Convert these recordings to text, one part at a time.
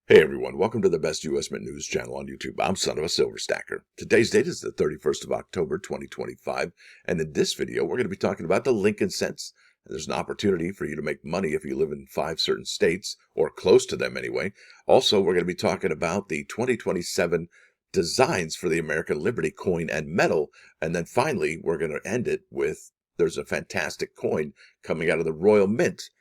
Hey everyone, welcome to the best U.S. Mint news channel on YouTube. I'm Sonofasilverstacker. Today's date is the 31st of October, 2025, and in this video we're going to be talking about the Lincoln cents. There's an opportunity for you to make money if you live in 5 certain states, or close to them anyway. Also, we're going to be talking about the 2027 designs for the American Liberty coin and medal, and then finally we're going to end it with there's a fantastic coin coming out of the Royal Mint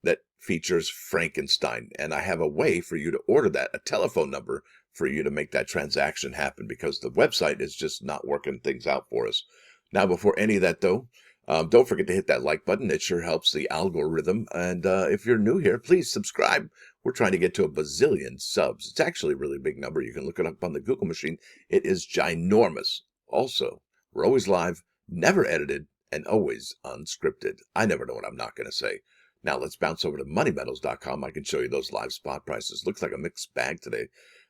that features Frankenstein, and I have a way for you to order that, a telephone number for you to make that transaction happen, because the website is just not working things out for us. Now, before any of that though, don't forget to hit that like button. It sure helps the algorithm. And if you're new here, please subscribe. We're trying to get to a bazillion subs. It's actually a really big number. You can look it up on the Google machine. It is ginormous. Also, we're always live, never edited, and always unscripted. I never know what I'm not going to say. Now let's bounce over to moneymetals.com. I can show you those live spot prices. Looks like a mixed bag today.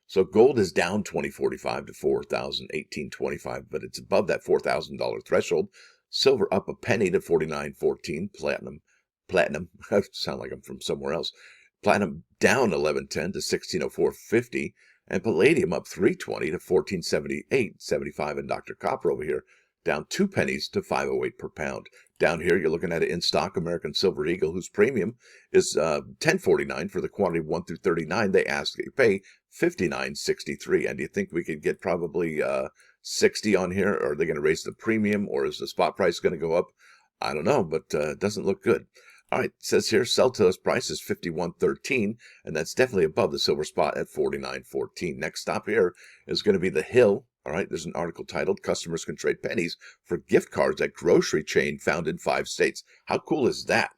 So gold is down 20.45 to 4,018.25, but it's above that $4,000 threshold. Silver up a penny to 49.14. Platinum, I sound like I'm from somewhere else. Platinum down 11.10 to 1604.50, and palladium up 3.20 to 14.78.75. And Dr. Copper over here down 2 pennies to 5.08 per pound. Down here, you're looking at it in stock American Silver Eagle, whose premium is $10.49 for the quantity 1 through 39. They ask that you pay $59.63. And do you think we could get probably 60 on here? Or are they going to raise the premium, or is the spot price going to go up? I don't know, but it doesn't look good. All right, it says here, sell to us price is $51.13, and that's definitely above the silver spot at $49.14. Next stop here is going to be the Hill. All right, there's an article titled, Customers Can Trade Pennies for Gift Cards at Grocery Chain Found in 5 States. How cool is that?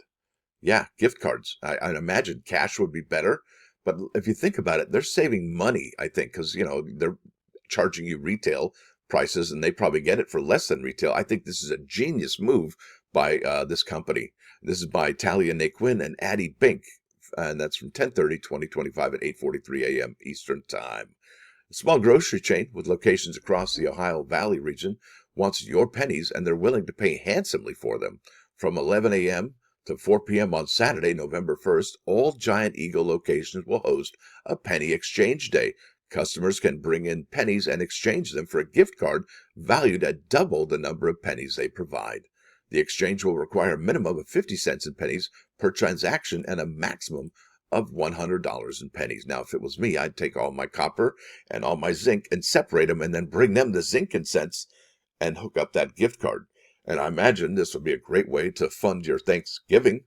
Yeah, gift cards. I'd imagine cash would be better, but if you think about it, they're saving money, I think, because, they're charging you retail prices, and they probably get it for less than retail. I think this is a genius move by this company. This is by Talia Naquin and Addie Bink, and that's from 10/30/2025 at 8:43 a.m. Eastern Time. A small grocery chain with locations across the Ohio Valley region wants your pennies, and they're willing to pay handsomely for them. From 11 a.m. to 4 p.m. on Saturday, November 1st, all Giant Eagle locations will host a penny exchange day. Customers can bring in pennies and exchange them for a gift card valued at double the number of pennies they provide. The exchange will require a minimum of 50 cents in pennies per transaction and a maximum of $100 in pennies. Now, if it was me, I'd take all my copper and all my zinc and separate them and then bring them the zinc and cents and hook up that gift card. And I imagine this would be a great way to fund your Thanksgiving.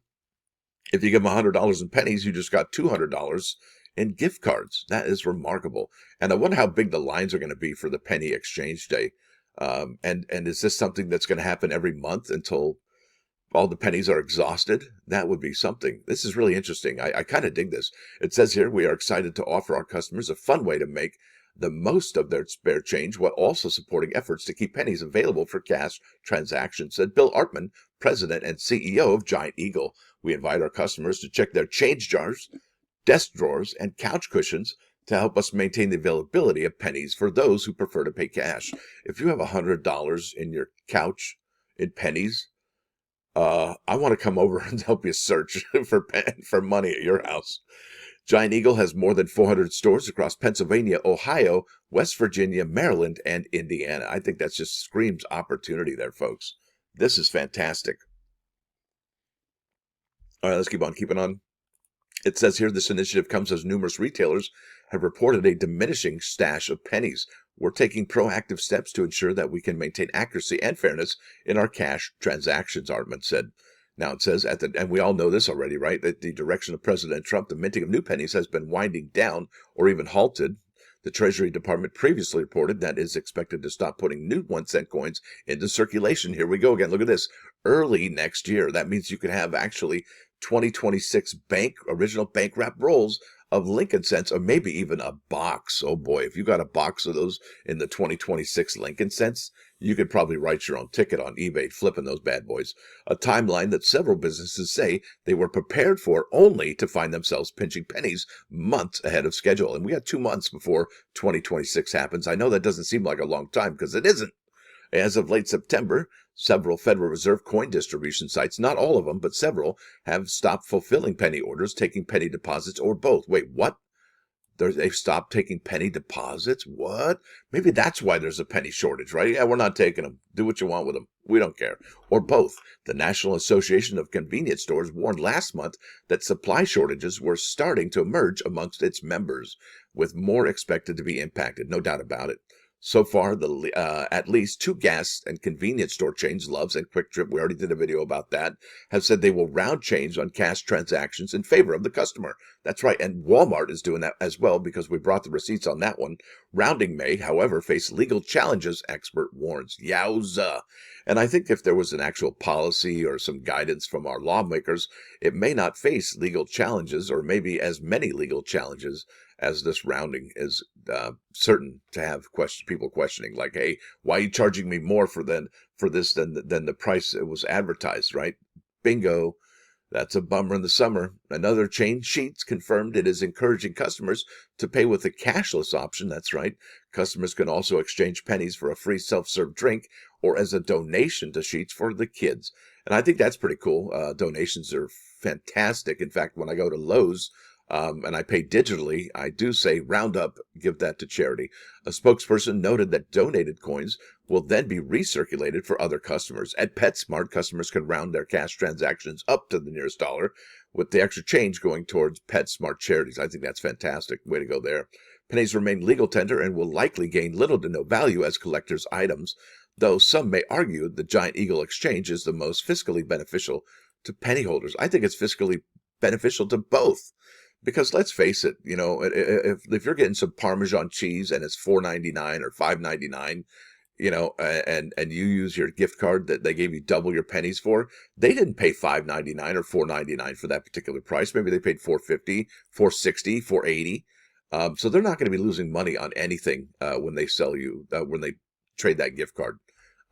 If you give them $100 in pennies, you just got $200 in gift cards. That is remarkable. And I wonder how big the lines are going to be for the penny exchange day. And is this something that's going to happen every month until all the pennies are exhausted? That would be something. This is really interesting. I kind of dig this. It says here, we are excited to offer our customers a fun way to make the most of their spare change while also supporting efforts to keep pennies available for cash transactions, said Bill Artman, president and CEO of Giant Eagle. We invite our customers to check their change jars, desk drawers, and couch cushions to help us maintain the availability of pennies for those who prefer to pay cash. If you have $100 in your couch in pennies, I want to come over and help you search for money at your house. Giant Eagle has more than 400 stores across Pennsylvania, Ohio, West Virginia, Maryland, and Indiana. I think that just screams opportunity there, folks. This is fantastic. All right, let's keep on keeping on. It says here, this initiative comes as numerous retailers have reported a diminishing stash of pennies. We're taking proactive steps to ensure that we can maintain accuracy and fairness in our cash transactions, Artman said. Now it says, and we all know this already, right, that the direction of President Trump, the minting of new pennies has been winding down or even halted. The Treasury Department previously reported that it is expected to stop putting new 1-cent coins into circulation. Here we go again. Look at this. Early next year. That means you can have actually 2026 original bank wrap rolls of Lincoln cents, or maybe even a box. Oh boy, if you got a box of those in the 2026 Lincoln cents, you could probably write your own ticket on eBay flipping those bad boys. A timeline that several businesses say they were prepared for, only to find themselves pinching pennies months ahead of schedule. And we got 2 months before 2026 happens. I know that doesn't seem like a long time, because it isn't. As of late September, several Federal Reserve coin distribution sites, not all of them, but several, have stopped fulfilling penny orders, taking penny deposits, or both. Wait, what? They've stopped taking penny deposits. What? Maybe that's why there's a penny shortage, right? Yeah, we're not taking them. Do what you want with them. We don't care. Or both. The National Association of Convenience Stores warned last month that supply shortages were starting to emerge amongst its members, with more expected to be impacted. No doubt about it. So far, at least 2 gas and convenience store chains, Love's and Quick Trip, we already did a video about that, have said they will round change on cash transactions in favor of the customer. That's right, and Walmart is doing that as well because we brought the receipts on that one. Rounding may, however, face legal challenges, expert warns. Yowza! And I think if there was an actual policy or some guidance from our lawmakers, it may not face legal challenges, or maybe as many legal challenges as this rounding is certain to have people questioning, like, hey, why are you charging me more for this than the price it was advertised, right? Bingo. That's a bummer in the summer. Another chain, Sheetz, confirmed it is encouraging customers to pay with the cashless option. That's right. Customers can also exchange pennies for a free self-serve drink or as a donation to Sheetz for the kids. And I think that's pretty cool. Donations are fantastic. In fact, when I go to Lowe's, and I pay digitally, I do say round up, give that to charity. A spokesperson noted that donated coins will then be recirculated for other customers. At PetSmart, customers can round their cash transactions up to the nearest dollar, with the extra change going towards PetSmart charities. I think that's fantastic. Way to go there. Pennies remain legal tender and will likely gain little to no value as collector's items, though some may argue the Giant Eagle exchange is the most fiscally beneficial to penny holders. I think it's fiscally beneficial to both. Because let's face it, if you're getting some Parmesan cheese and it's $4.99 or $5.99, and you use your gift card that they gave you double your pennies for, they didn't pay $5.99 or $4.99 for that particular price. Maybe they paid $4.50, $4.60, $4.80. So they're not going to be losing money on anything when they when they trade that gift card.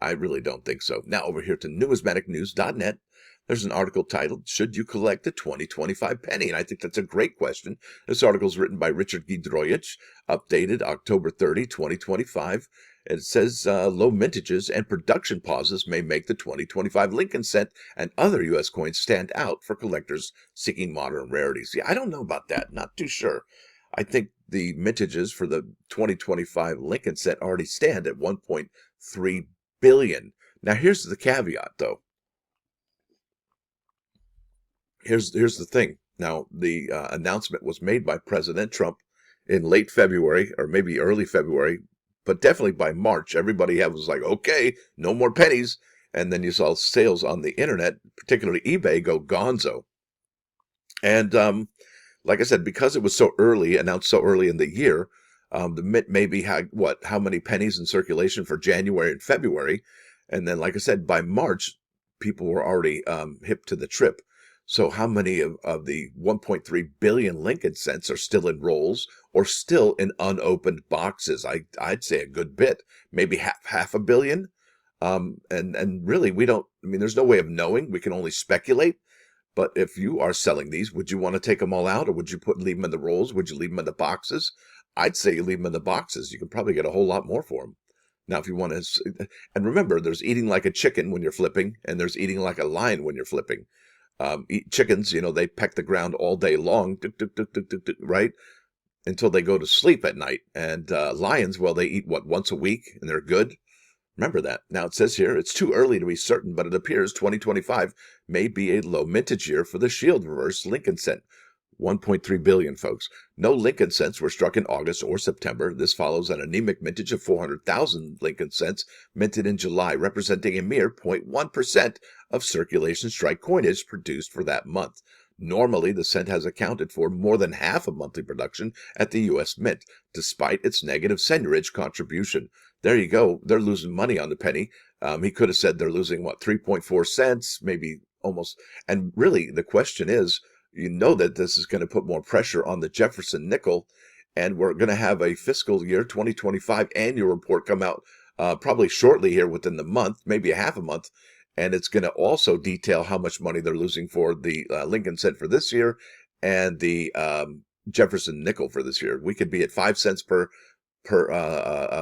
I really don't think so. Now over here to numismaticnews.net. There's an article titled, Should You Collect the 2025 Penny? And I think that's a great question. This article is written by Richard Gidroyich, updated October 30, 2025. It says low mintages and production pauses may make the 2025 Lincoln cent and other U.S. coins stand out for collectors seeking modern rarities. Yeah, I don't know about that. Not too sure. I think the mintages for the 2025 Lincoln cent already stand at 1.3 billion. Now, here's the caveat, though. Here's the thing. Now, the announcement was made by President Trump in late February, or maybe early February, but definitely by March. Everybody was like, okay, no more pennies. And then you saw sales on the internet, particularly eBay, go gonzo. And like I said, because it was so early, announced so early in the year, the mint maybe had, how many pennies in circulation for January and February. And then, like I said, by March, people were already hip to the trip. So how many of the 1.3 billion Lincoln cents are still in rolls or still in unopened boxes? I'd say a good bit, maybe half a billion. And really, there's no way of knowing. We can only speculate. But if you are selling these, would you want to take them all out, or would you leave them in the rolls? Would you leave them in the boxes? I'd say you leave them in the boxes. You can probably get a whole lot more for them. Now, if you want to, and remember, there's eating like a chicken when you're flipping, and there's eating like a lion when you're flipping. Chickens, they peck the ground all day long, right? Until they go to sleep at night. And lions, well, they eat, once a week, and they're good. Remember that. Now, it says here, it's too early to be certain, but it appears 2025 may be a low mintage year for the Shield Reverse Lincoln cent. 1.3 billion, folks. No Lincoln cents were struck in August or September. This follows an anemic mintage of 400,000 Lincoln cents minted in July, representing a mere 0.1% of circulation strike coinage produced for that month. Normally, the cent has accounted for more than half of monthly production at the U.S. Mint, despite its negative seigniorage contribution. There you go. They're losing money on the penny. He could have said they're losing, 3.4 cents, maybe almost. And really, the question is, that this is going to put more pressure on the Jefferson nickel, and we're going to have a fiscal year 2025 annual report come out probably shortly here within the month, maybe a half a month, and it's going to also detail how much money they're losing for the Lincoln cent for this year and the Jefferson nickel for this year. We could be at 5 cents per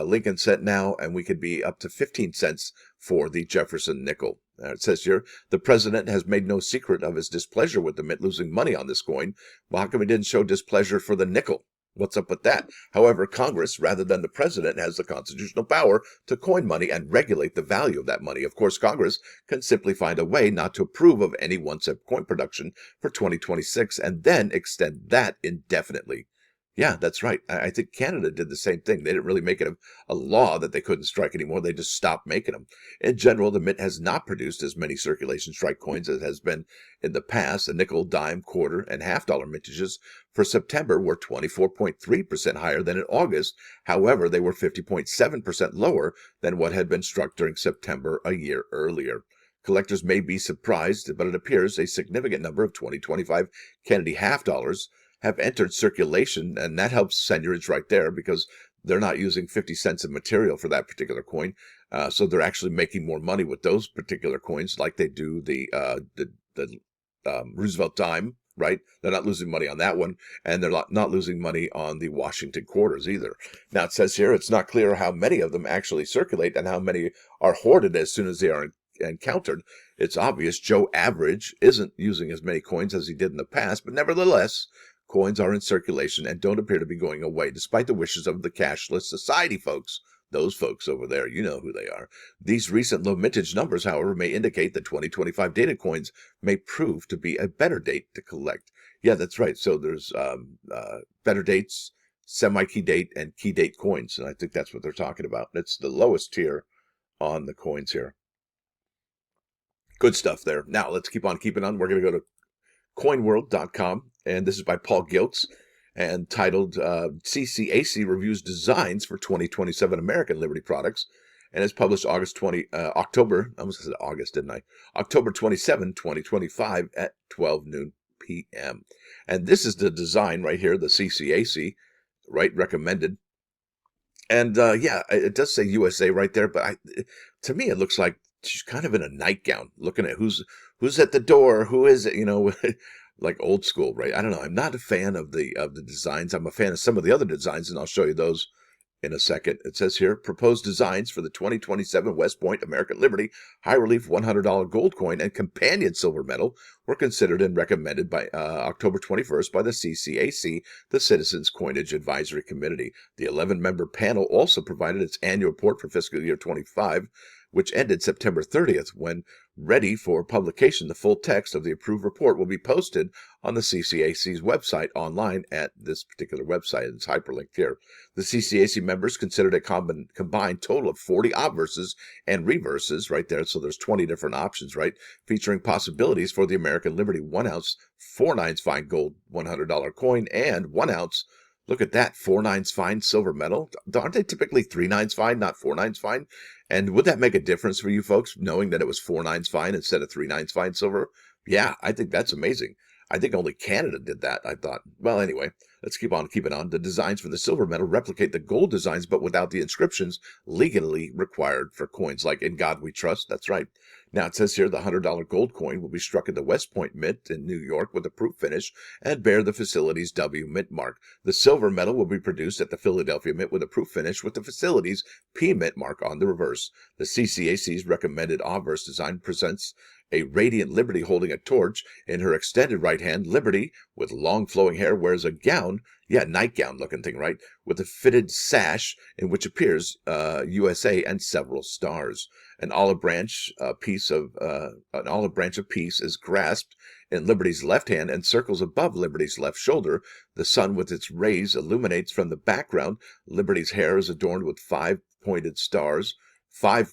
Lincoln cent now, and we could be up to 15 cents for the Jefferson nickel. It says here, the president has made no secret of his displeasure with the mint losing money on this coin. Well, how come he didn't show displeasure for the nickel? What's up with that? However, Congress, rather than the president, has the constitutional power to coin money and regulate the value of that money. Of course, Congress can simply find a way not to approve of any 1-cent coin production for 2026 and then extend that indefinitely. Yeah, that's right. I think Canada did the same thing. They didn't really make it a law that they couldn't strike anymore. They just stopped making them. In general, the Mint has not produced as many circulation strike coins as has been in the past. The nickel, dime, quarter, and half-dollar mintages for September were 24.3% higher than in August. However, they were 50.7% lower than what had been struck during September a year earlier. Collectors may be surprised, but it appears a significant number of 2025 Kennedy half-dollars have entered circulation, and that helps seigniorage right there because they're not using 50 cents of material for that particular coin. So they're actually making more money with those particular coins like they do the Roosevelt dime, right? They're not losing money on that one, and they're not losing money on the Washington quarters either. Now, it says here it's not clear how many of them actually circulate and how many are hoarded as soon as they are encountered. It's obvious Joe Average isn't using as many coins as he did in the past, but nevertheless, coins are in circulation and don't appear to be going away, despite the wishes of the cashless society folks. Those folks over there, you know who they are. These recent low mintage numbers, however, may indicate that 2025 dated coins may prove to be a better date to collect. Yeah, that's right. So there's better dates, semi-key date, and key date coins. And I think that's what they're talking about. It's the lowest tier on the coins here. Good stuff there. Now, let's keep on keeping on. We're going to go to coinworld.com, and this is by Paul Giltz, and titled CCAC Reviews Designs for 2027 American Liberty Products, and it's published October, I almost said August, didn't I? October 27, 2025 at 12 noon p.m. And this is the design right here, the CCAC, right, recommended. And yeah, it does say USA right there, but to me it looks like she's kind of in a nightgown, looking at who's at the door, who is it, like old school, right? I don't know. I'm not a fan of the designs. I'm a fan of some of the other designs, and I'll show you those in a second. It says here, proposed designs for the 2027 West Point American Liberty high relief $100 gold coin and companion silver medal were considered and recommended by October 21st by the CCAC, the Citizens Coinage Advisory Committee. The 11-member panel also provided its annual report for fiscal year 25, which ended September 30th. When ready for publication, the full text of the approved report will be posted on the CCAC's website online at this particular website. It's hyperlinked here. The CCAC members considered a combined total of 40 obverses and reverses right there. So there's 20 different options, right? Featuring possibilities for the American Liberty 1 ounce 4/9 fine gold $100 coin and 1 ounce. Look at that, 4/9 fine silver medal. Aren't they typically 3/9 fine, not 4/9 fine? And would that make a difference for you folks, knowing that it was 4/9 fine instead of 3/9 fine silver? Yeah, I think that's amazing. I think only Canada did that, I thought. Well, anyway, let's keep on keeping on. The designs for the silver medal replicate the gold designs, but without the inscriptions legally required for coins like In God We Trust. That's right. Now, it says here the $100 gold coin will be struck at the West Point Mint in New York with a proof finish and bear the facility's W Mint mark. The silver medal will be produced at the Philadelphia Mint with a proof finish with the facility's P Mint mark on the reverse. The CCAC's recommended obverse design presents a radiant Liberty holding a torch. In her extended right hand, Liberty, with long flowing hair, wears a gown, nightgown looking thing, right, with a fitted sash in which appears USA and several stars. An olive branch of peace is grasped in Liberty's left hand and circles above Liberty's left shoulder. The sun with its rays illuminates from the background. Liberty's hair is adorned with five pointed stars, right?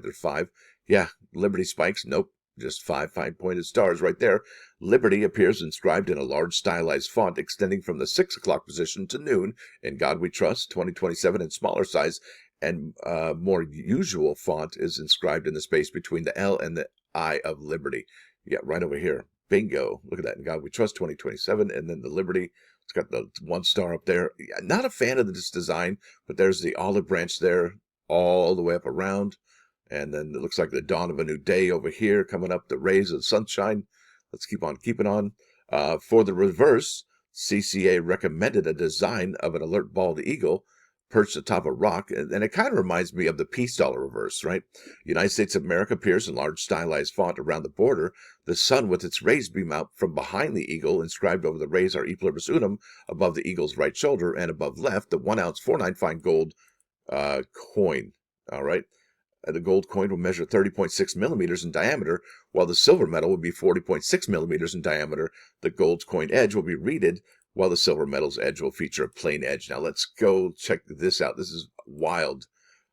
There's 5. Yeah, Liberty spikes. Nope, just 5 pointed stars right there. Liberty appears inscribed in a large stylized font extending from the 6 o'clock position to noon. In God We Trust, 2027 in smaller size and more usual font is inscribed in the space between the L and the I of Liberty. Yeah, right over here. Bingo. Look at that. In God We Trust, 2027. And then the Liberty. It's got the 1 star up there. Yeah, not a fan of this design, but there's the olive branch there all the way up around. And then it looks like the dawn of a new day over here, coming up, the rays of sunshine. Let's keep on keeping on. For the reverse, CCA recommended a design of an alert bald eagle perched atop a rock, and it kind of reminds me of the peace dollar reverse, right? United States of America appears in large stylized font around the border. The sun with its rays beam out from behind the eagle. Inscribed over the rays are E pluribus unum above the eagle's right shoulder, and above left, the 1 ounce 4.9 fine gold coin. All right. The gold coin will measure 30.6 millimeters in diameter, while the silver metal will be 40.6 millimeters in diameter. The gold coin edge will be reeded, while the silver metal's edge will feature a plain edge. Now let's go check this out. This is wild.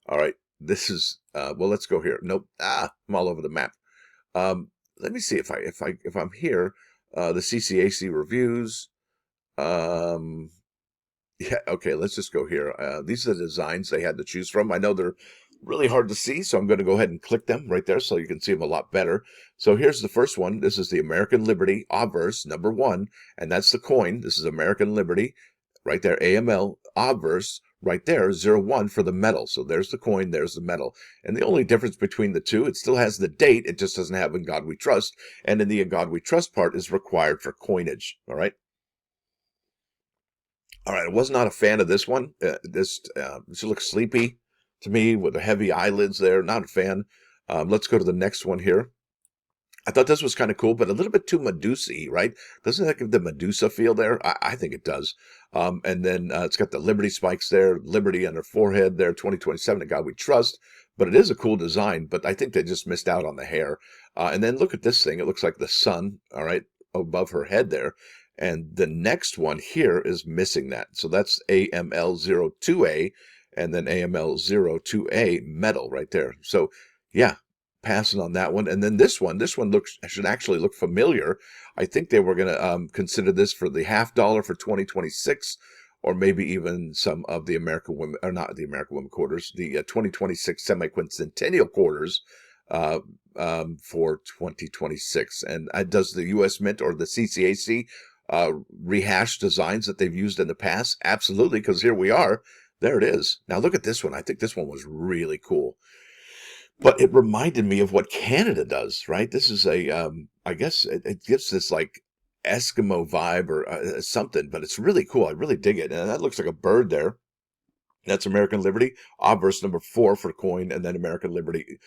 All right. This is well, let's go here. Nope. I'm all over the map. Let me see if I'm here. The CCAC reviews. Yeah, okay, let's just go here. These are the designs they had to choose from. I know they're really hard to see, so I'm going to go ahead and click them right there so you can see them a lot better. So here's the first one. This is the American Liberty obverse, number 1, and that's the coin. This is American Liberty, right there, AML, obverse, right there, 01 for the metal. So there's the coin, there's the metal. And the only difference between the two, it still has the date, it just doesn't have In God We Trust, and in the In God We Trust part is required for coinage, all right? All right, I was not a fan of this one. This looks sleepy to me with the heavy eyelids there. Not a fan. Let's go to the next one here. I thought this was kind of cool, but a little bit too Medusa-y, right? Doesn't that give the Medusa feel there? I think it does. And then it's got the Liberty spikes there, Liberty on her forehead there, 2027, In God We Trust. But it is a cool design, but I think they just missed out on the hair. And then look at this thing. It looks like the sun, all right, above her head there. And the next one here is missing that. So that's AML02A and then AML02A metal right there. So yeah, passing on that one. And then this one should actually look familiar. I think they were going to consider this for the $50 for 2026, or maybe even some of the American women, or not the American women quarters, the 2026 semi-quincentennial quarters for 2026. And does the U.S. Mint or the CCAC rehash designs that they've used in the past? Absolutely, because here we are. There it is. Now look at this one. I think this one was really cool. But it reminded me of what Canada does, right? This is I guess it gives this like Eskimo vibe or something, but it's really cool. I really dig it. And that looks like a bird there. That's American Liberty, obverse number 4 for coin, and then American Liberty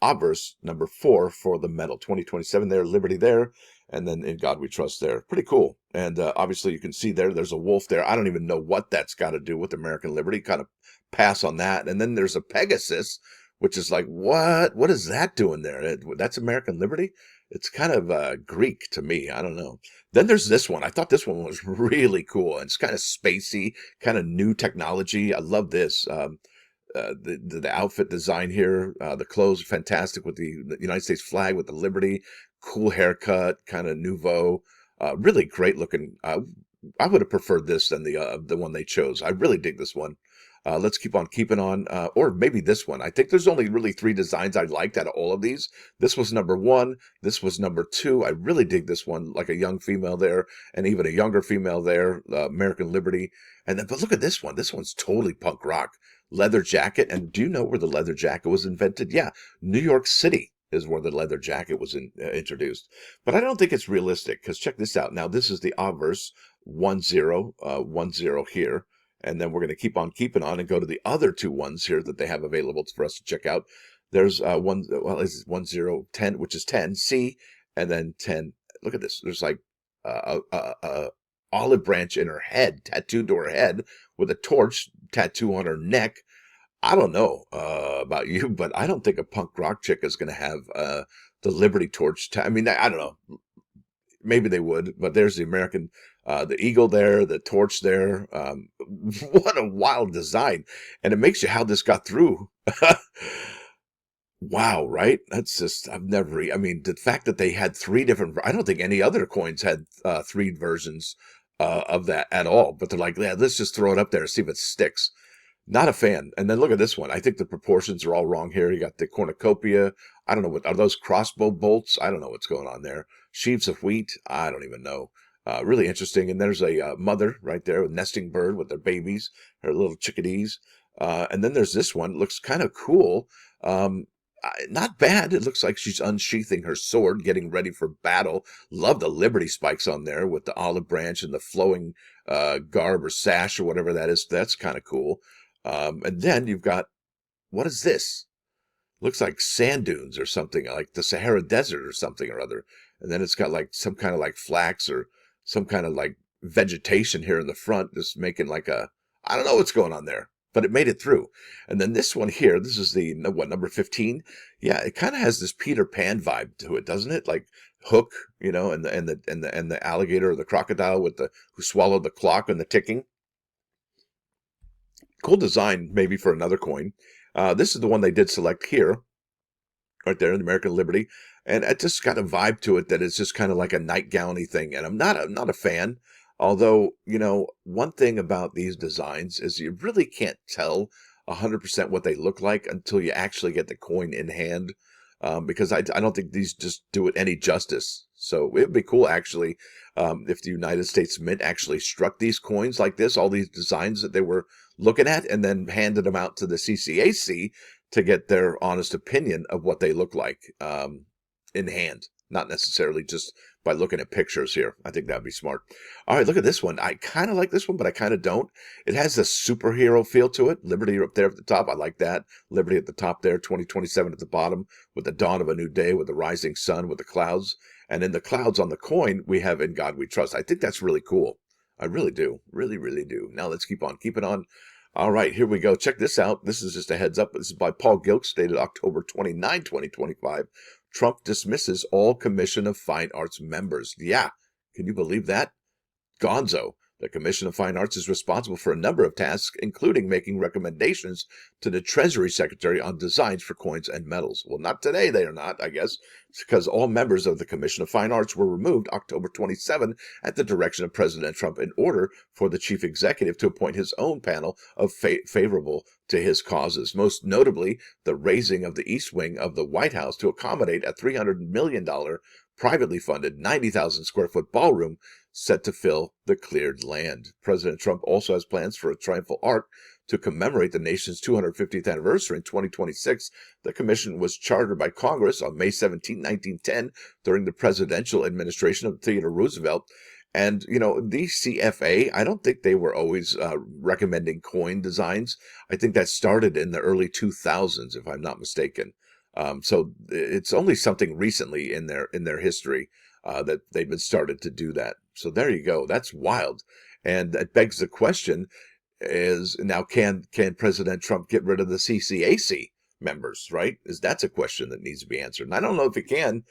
obverse number 4 for the metal. 2027 there, Liberty there, and then In God We Trust there. Pretty cool. And obviously you can see there's a wolf there. I don't even know what that's got to do with American Liberty. Kind of pass on that. And then there's a Pegasus, which is like, what is that doing there? That's American Liberty? It's kind of Greek to me. I don't know. Then there's this one. I thought this one was really cool. And it's kind of spacey, kind of new technology. I love this. The outfit design here, the clothes are fantastic with the United States flag with the Liberty, cool haircut, kind of nouveau, really great looking. I would have preferred this than the one they chose. I really dig this one. Let's keep on keeping on, or maybe this one. I think there's only really 3 designs I liked out of all of these. This was number 1. This was number 2. I really dig this one, like a young female there, and even a younger female there, American Liberty. And then, but look at this one. This one's totally punk rock. Leather jacket. And do you know where the leather jacket was invented? Yeah, New York City is where the leather jacket was introduced. But I don't think it's realistic, because check this out. Now, this is the obverse 10 here. And then we're going to keep on keeping on and go to the other 2 ones here that they have available for us to check out. There's is 10, which is 10C, and then 10. Look at this. There's like a olive branch in her head, tattooed to her head, with a torch tattoo on her neck. I don't know about you, but I don't think a punk rock chick is going to have the Liberty torch. I mean, I don't know. Maybe they would, but there's the American, the eagle there, the torch there. What a wild design. And it makes you how this got through. Wow, right? That's just, I mean, the fact that they had 3 different, I don't think any other coins had 3 versions of that at all. But they're like, yeah, let's just throw it up there and see if it sticks. Not a fan. And then look at this one. I think the proportions are all wrong here. You got the cornucopia. I don't know what are those crossbow bolts. I don't know what's going on there. Sheaves of wheat. I don't even know. Really interesting. And there's a mother right there, a nesting bird with their babies, her little chickadees. And then there's this one. It looks kind of cool. Not bad. It looks like she's unsheathing her sword, getting ready for battle. Love the Liberty spikes on there with the olive branch and the flowing garb or sash or whatever that is. That's kind of cool. And then you've got, what is this? Looks like sand dunes or something, like the Sahara Desert or something or other. And then it's got like some kind of like flax or some kind of like vegetation here in the front, just making like a, I don't know what's going on there, but it made it through. And then this one here, this is the, what, number 15? Yeah, it kind of has this Peter Pan vibe to it, doesn't it? Like Hook, and the alligator or the crocodile with the, who swallowed the clock and the ticking. Cool design, maybe for another coin. This is the one they did select here, right there in American Liberty, and it just got a vibe to it that it's just kind of like a nightgowny thing. And I'm not a fan. Although, one thing about these designs is you really can't tell 100% what they look like until you actually get the coin in hand, because I don't think these just do it any justice. So it would be cool, actually, if the United States Mint actually struck these coins like this, all these designs that they were looking at, and then handed them out to the CCAC to get their honest opinion of what they look like in hand, not necessarily just by looking at pictures here. I think that'd be smart. All right, look at this one. I kind of like this one, but I kind of don't. It has this superhero feel to it. Liberty up there at the top. I like that. Liberty at the top there, 2027 at the bottom, with the dawn of a new day, with the rising sun, with the clouds. And in the clouds on the coin, we have "In God We Trust." I think that's really cool. I really do. Really, really do. Now let's keep on keeping on. All right, here we go. Check this out. This is just a heads up. This is by Paul Gilks, dated October 29, 2025. Trump dismisses all Commission of Fine Arts members. Yeah, can you believe that? Gonzo. The Commission of Fine Arts is responsible for a number of tasks, including making recommendations to the Treasury Secretary on designs for coins and medals. Well, not today, they are not, I guess, because all members of the Commission of Fine Arts were removed October 27 at the direction of President Trump in order for the chief executive to appoint his own panel of favorable to his causes, most notably the raising of the East Wing of the White House to accommodate a $300 million privately funded 90,000 square foot ballroom set to fill the cleared land. President Trump also has plans for a triumphal arch to commemorate the nation's 250th anniversary in 2026. The commission was chartered by Congress on May 17, 1910, during the presidential administration of Theodore Roosevelt. And, the CFA, I don't think they were always recommending coin designs. I think that started in the early 2000s, if I'm not mistaken. So it's only something recently in their history that they've been started to do that. So there you go. That's wild. And that begs the question is, now can President Trump get rid of the CCAC members, right? That's a question that needs to be answered. And I don't know if he can,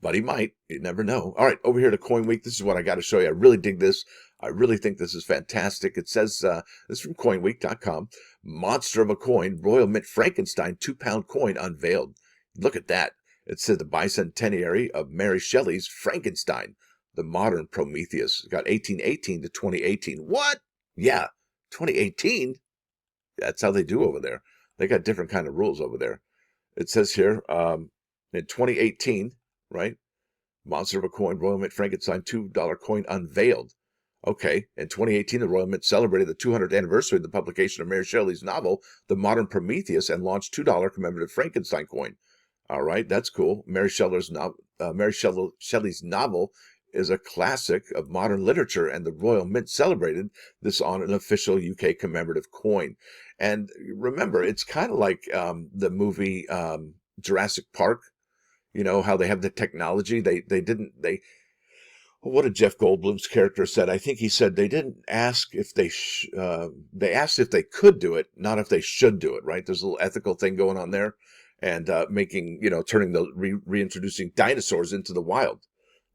but he might. You never know. All right, over here to Coin Week. This is what I got to show you. I really dig this. I really think this is fantastic. It says, this is from coinweek.com, monster of a coin, Royal Mint Frankenstein 2-pound coin unveiled. Look at that. It says the bicentenary of Mary Shelley's Frankenstein, the modern Prometheus. It got 1818 to 2018. What? Yeah, 2018? That's how they do over there. They got different kind of rules over there. It says here, in 2018, right? Monster of a coin, Royal Mint Frankenstein $2 coin unveiled. Okay, in 2018, the Royal Mint celebrated the 200th anniversary of the publication of Mary Shelley's novel, The Modern Prometheus, and launched $2 commemorative Frankenstein coin. All right, that's cool. Mary Shelley's novel is a classic of modern literature, and the Royal Mint celebrated this on an official UK commemorative coin. And remember, it's kind of like the movie Jurassic Park. You know how they have the technology. What did Jeff Goldblum's character said? I think he said they didn't ask if they asked if they could do it, not if they should do it. Right? There's a little ethical thing going on there, and reintroducing dinosaurs into the wild.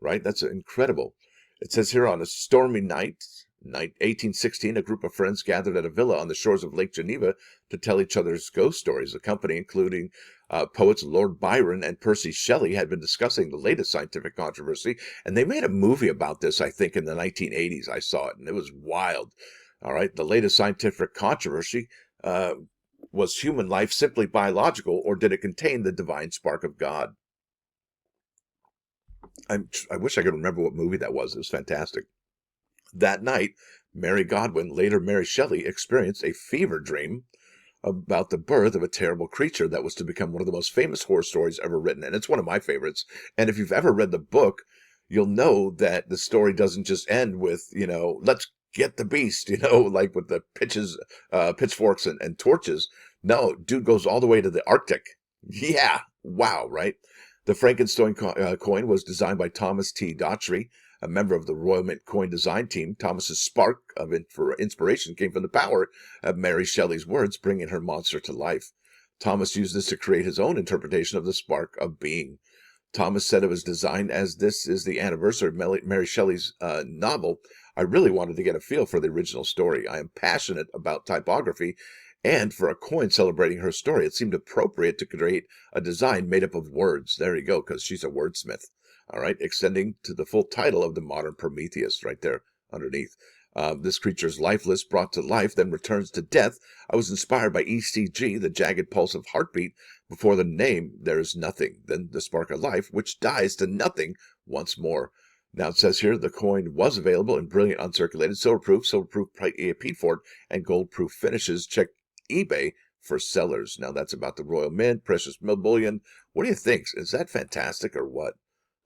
Right? That's incredible. It says here, on a stormy night 1816, a group of friends gathered at a villa on the shores of Lake Geneva to tell each other's ghost stories. The company, including poets Lord Byron and Percy Shelley, had been discussing the latest scientific controversy, and they made a movie about this, I think, in the 1980s. I saw it, and it was wild. All right, the latest scientific controversy was human life simply biological, or did it contain the divine spark of God? I wish I could remember what movie that was. It was fantastic. That night, Mary Godwin, later Mary Shelley, experienced a fever dream about the birth of a terrible creature that was to become one of the most famous horror stories ever written. And it's one of my favorites. And if you've ever read the book, you'll know that the story doesn't just end with, let's get the beast, like with the pitchforks and torches. No, dude goes all the way to the Arctic. Yeah, wow, right? The Frankenstein coin was designed by Thomas T. Daughtry, a member of the Royal Mint coin design team. Thomas's spark for inspiration came from the power of Mary Shelley's words, bringing her monster to life. Thomas used this to create his own interpretation of the spark of being. Thomas said of his design, as this is the anniversary of Mary Shelley's novel, I really wanted to get a feel for the original story. I am passionate about typography, and for a coin celebrating her story, it seemed appropriate to create a design made up of words. There you go, because she's a wordsmith. All right, extending to the full title of the modern Prometheus right there underneath. This creature is lifeless, brought to life, then returns to death. I was inspired by ECG, the jagged pulse of heartbeat. Before the name, there is nothing. Then the spark of life, which dies to nothing once more. Now it says here the coin was available in brilliant uncirculated, silverproof Peatfort, and gold-proof finishes. Check eBay for sellers. Now that's about the Royal Mint, precious bullion. What do you think? Is that fantastic or what?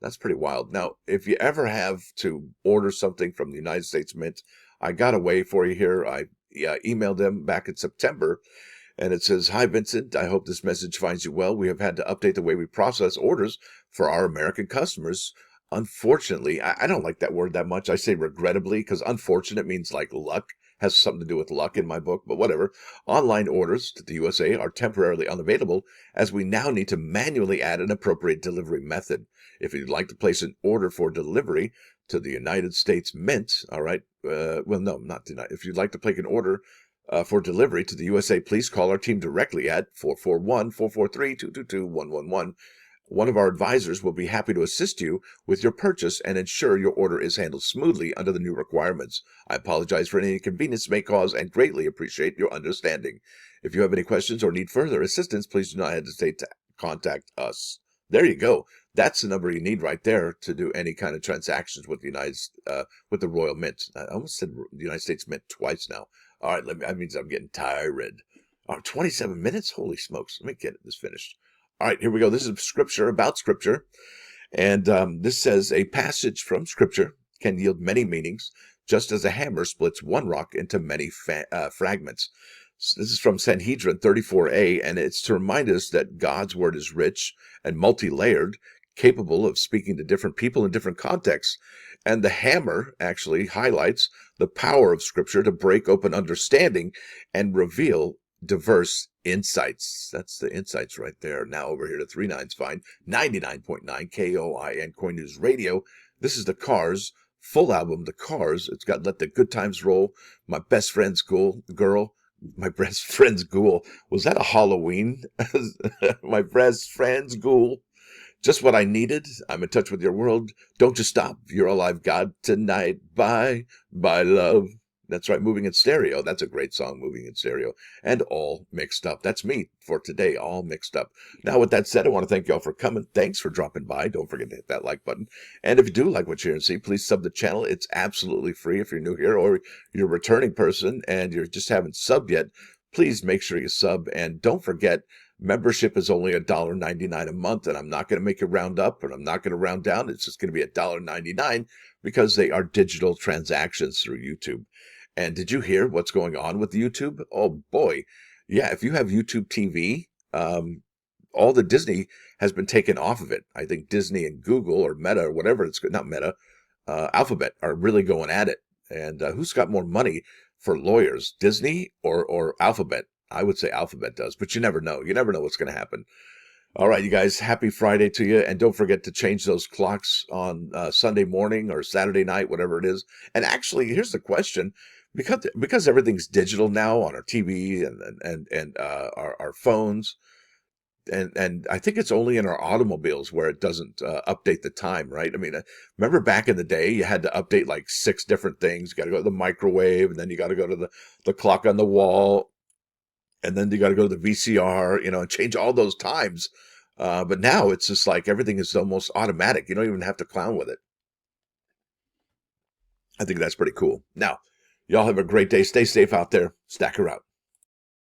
That's pretty wild. Now, if you ever have to order something from the United States Mint, I got a way for you here. I emailed them back in September, and it says, "Hi, Vincent. I hope this message finds you well. We have had to update the way we process orders for our American customers. Unfortunately," I don't like that word that much. I say regrettably, because unfortunate means like luck. Has something to do with luck in my book, but whatever. Online orders to the USA are temporarily unavailable, as we now need to manually add an appropriate delivery method. If you'd like to place an order for delivery to the United States Mint, all right, well, no, not the United. If you'd like to place an order for delivery to the USA, please call our team directly at 441-443-222-111. One of our advisors will be happy to assist you with your purchase and ensure your order is handled smoothly under the new requirements. I apologize for any inconvenience it may cause and greatly appreciate your understanding. If you have any questions or need further assistance, please do not hesitate to contact us. There you go. That's the number you need right there to do any kind of transactions with with the Royal Mint. I almost said the United States Mint twice now. All right, that means I'm getting tired. 27 minutes? Holy smokes. Let me get this finished. All right, here we go. This is scripture about scripture. And this says, a passage from scripture can yield many meanings, just as a hammer splits one rock into many fragments. So this is from Sanhedrin 34a, and it's to remind us that God's word is rich and multi-layered, capable of speaking to different people in different contexts. And the hammer actually highlights the power of scripture to break open understanding and reveal diverse insights. That's the insights right there. Now over here to 39's Fine, 99.9 KOIN Coin News Radio. This is the Cars full album, The Cars. It's got Let the Good Times Roll, My Best Friend's Girl. My Best Friend's Ghoul. Was that a Halloween? My Best Friend's Ghoul. Just what I needed. I'm in touch with your world. Don't you stop. You're all I've got tonight. Bye. Bye, love. That's right, Moving in Stereo. That's a great song, Moving in Stereo. And All Mixed Up. That's me for today, All Mixed Up. Now, with that said, I want to thank you all for coming. Thanks for dropping by. Don't forget to hit that like button. And if you do like what you hear and see, please sub the channel. It's absolutely free if you're new here or you're a returning person and you just haven't subbed yet. Please make sure you sub. And don't forget, membership is only $1.99 a month, and I'm not going to make it round up, and I'm not going to round down. It's just going to be $1.99 because they are digital transactions through YouTube. And did you hear what's going on with YouTube? Oh, boy. Yeah, if you have YouTube TV, all the Disney has been taken off of it. I think Disney and Google or Meta or whatever, it's not Meta, Alphabet are really going at it. And who's got more money for lawyers, Disney or Alphabet? I would say Alphabet does, but you never know. You never know what's going to happen. All right, you guys, happy Friday to you. And don't forget to change those clocks on Sunday morning or Saturday night, whatever it is. And actually, here's the question. Because everything's digital now on our TV and our phones, and I think it's only in our automobiles where it doesn't update the time, right? I mean, remember back in the day, you had to update like 6 different things. You got to go to the microwave, and then you got to go to the clock on the wall, and then you got to go to the VCR, and change all those times. But now it's just like everything is almost automatic. You don't even have to clown with it. I think that's pretty cool. Now, y'all have a great day. Stay safe out there. Stacker out.